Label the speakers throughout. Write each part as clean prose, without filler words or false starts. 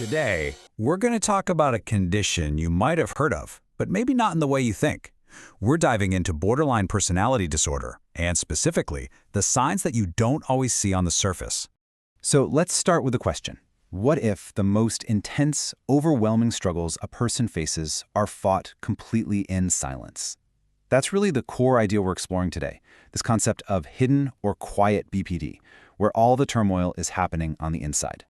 Speaker 1: Today, we're going to talk about a condition you might have heard of, but maybe not in the way you think. We're diving into borderline personality disorder, and specifically, the signs that you don't always see on the surface.
Speaker 2: So let's start with a question. What if the most intense, overwhelming struggles a person faces are fought completely in silence? That's really the core idea we're exploring today, this concept of hidden or quiet BPD, where all the turmoil is happening on the inside.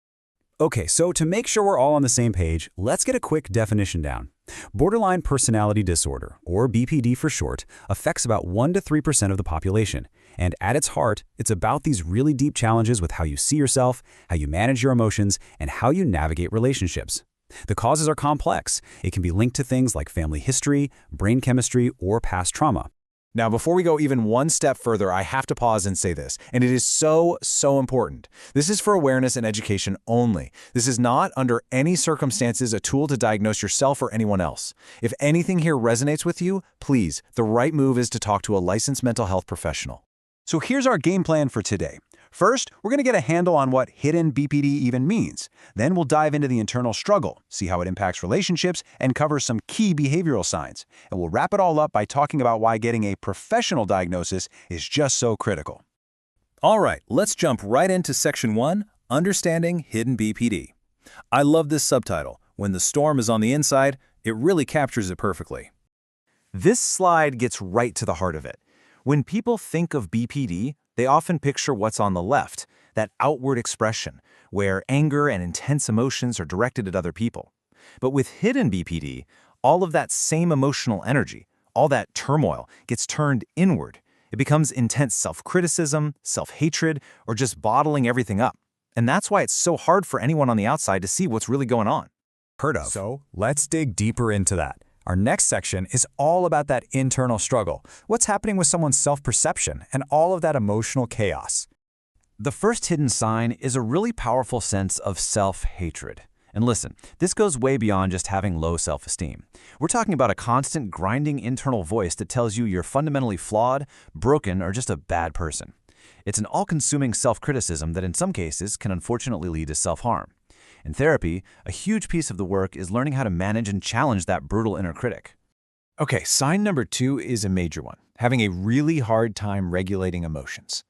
Speaker 1: Okay, so to make sure we're all on the same page, let's get a quick definition down. Borderline personality disorder, or BPD for short, affects about 1 to 3% of the population. And at its heart, it's about these really deep challenges with how you see yourself, how you manage your emotions, and how you navigate relationships. The causes are complex. It can be linked to things like family history, brain chemistry, or past trauma.
Speaker 3: Now, before we go even one step further, I have to pause and say this, and it is so important. This is for awareness and education only. This is not, under any circumstances, a tool to diagnose yourself or anyone else. If anything here resonates with you, please, the right move is to talk to a licensed mental health professional.
Speaker 4: So here's our game plan for today. First, we're going to get a handle on what hidden BPD even means. Then we'll dive into the internal struggle, see how it impacts relationships, and cover some key behavioral signs. And we'll wrap it all up by talking about why getting a professional diagnosis is just so critical.
Speaker 3: All right, let's jump right into Section 1, Understanding Hidden BPD. I love this subtitle. When the storm is on the inside, it really captures it perfectly.
Speaker 5: This slide gets right to the heart of it. When people think of BPD, they often picture what's on the left, that outward expression, where anger and intense emotions are directed at other people. But with hidden BPD, all of that same emotional energy, all that turmoil, gets turned inward. It becomes intense self-criticism, self-hatred, or just bottling everything up. And that's why it's so hard for anyone on the outside to see what's really going on.
Speaker 1: Heard of.
Speaker 6: So let's dig deeper into that. Our next section is all about that internal struggle. What's happening with someone's self-perception and all of that emotional chaos?
Speaker 5: The first hidden sign is a really powerful sense of self-hatred. And listen, this goes way beyond just having low self-esteem. We're talking about a constant grinding internal voice that tells you you're fundamentally flawed, broken, or just a bad person. It's an all-consuming self-criticism that in some cases can unfortunately lead to self-harm. In therapy, a huge piece of the work is learning how to manage and challenge that brutal inner critic.
Speaker 3: Okay, sign number 2 is a major one, having a really hard time regulating emotions.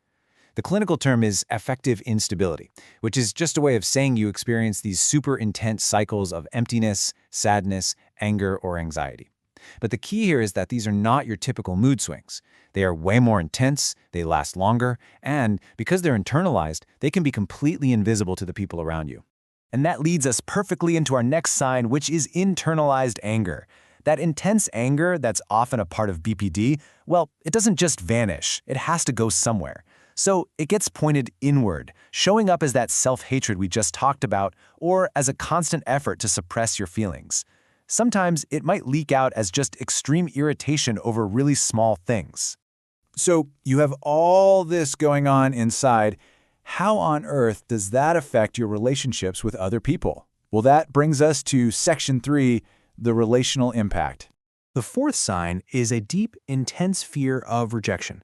Speaker 3: The clinical term is affective instability, which is just a way of saying you experience these super intense cycles of emptiness, sadness, anger, or anxiety. But the key here is that these are not your typical mood swings. They are way more intense, they last longer, and because they're internalized, they can be completely invisible to the people around you.
Speaker 5: And that leads us perfectly into our next sign, which is internalized anger. That intense anger that's often a part of BPD, well, it doesn't just vanish. It has to go somewhere. So it gets pointed inward, showing up as that self-hatred we just talked about, or as a constant effort to suppress your feelings. Sometimes it might leak out as just extreme irritation over really small things.
Speaker 4: So you have all this going on inside. How on earth does that affect your relationships with other people? Well, that brings us to Section 3, the relational impact.
Speaker 7: The fourth sign is a deep, intense fear of rejection.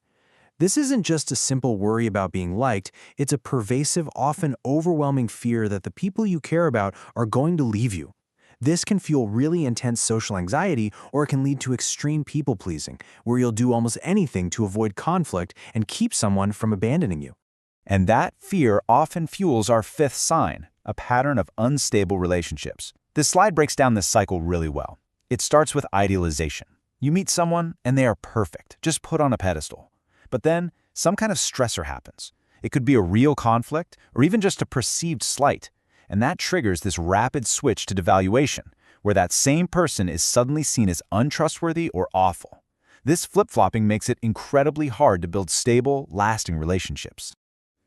Speaker 7: This isn't just a simple worry about being liked, it's a pervasive, often overwhelming fear that the people you care about are going to leave you. This can fuel really intense social anxiety, or it can lead to extreme people-pleasing, where you'll do almost anything to avoid conflict and keep someone from abandoning you.
Speaker 2: And that fear often fuels our fifth sign, a pattern of unstable relationships. This slide breaks down this cycle really well. It starts with idealization. You meet someone and they are perfect, just put on a pedestal. But then some kind of stressor happens. It could be a real conflict or even just a perceived slight. And that triggers this rapid switch to devaluation, where that same person is suddenly seen as untrustworthy or awful. This flip-flopping makes it incredibly hard to build stable, lasting relationships.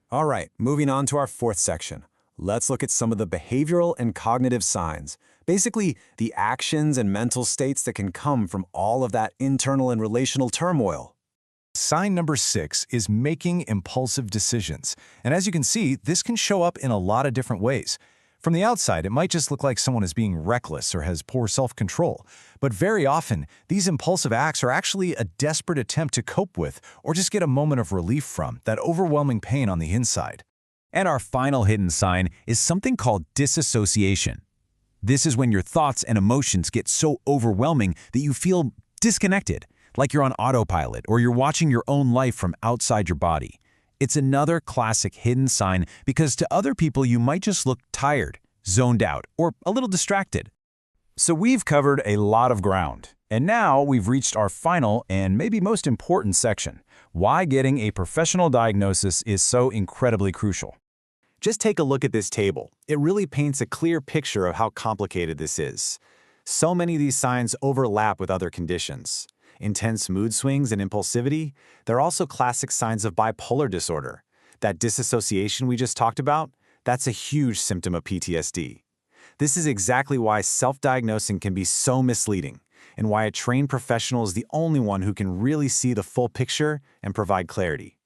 Speaker 6: All right, moving on to our fourth section. Let's look at some of the behavioral and cognitive signs. Basically, the actions and mental states that can come from all of that internal and relational turmoil.
Speaker 8: Sign number 6 is making impulsive decisions. And as you can see, this can show up in a lot of different ways. From the outside, it might just look like someone is being reckless or has poor self-control. But very often, these impulsive acts are actually a desperate attempt to cope with or just get a moment of relief from that overwhelming pain on the inside.
Speaker 2: And our final hidden sign is something called disassociation. This is when your thoughts and emotions get so overwhelming that you feel disconnected, like you're on autopilot or you're watching your own life from outside your body. It's another classic hidden sign because to other people you might just look tired, zoned out, or a little distracted. So we've covered a lot of ground, and now we've reached our final and maybe most important section: why getting a professional diagnosis is so incredibly crucial.
Speaker 5: Just take a look at this table. It really paints a clear picture of how complicated this is. So many of these signs overlap with other conditions. Intense mood swings and impulsivity, they're also classic signs of bipolar disorder. That disassociation we just talked about, that's a huge symptom of PTSD. This is exactly why self-diagnosing can be so misleading, and why a trained professional is the only one who can really see the full picture and provide clarity.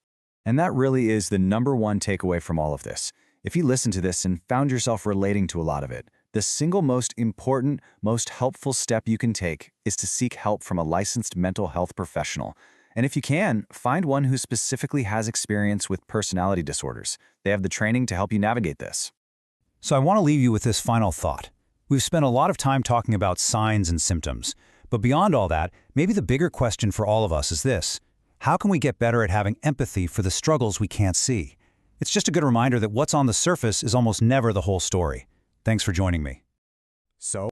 Speaker 2: And that really is the #1 takeaway from all of this. If you listened to this and found yourself relating to a lot of it, the single most important, most helpful step you can take is to seek help from a licensed mental health professional. And if you can, find one who specifically has experience with personality disorders. They have the training to help you navigate this.
Speaker 1: So I want to leave you with this final thought. We've spent a lot of time talking about signs and symptoms, but beyond all that, maybe the bigger question for all of us is this: how can we get better at having empathy for the struggles we can't see? It's just a good reminder that what's on the surface is almost never the whole story. Thanks for joining me.
Speaker 6: So,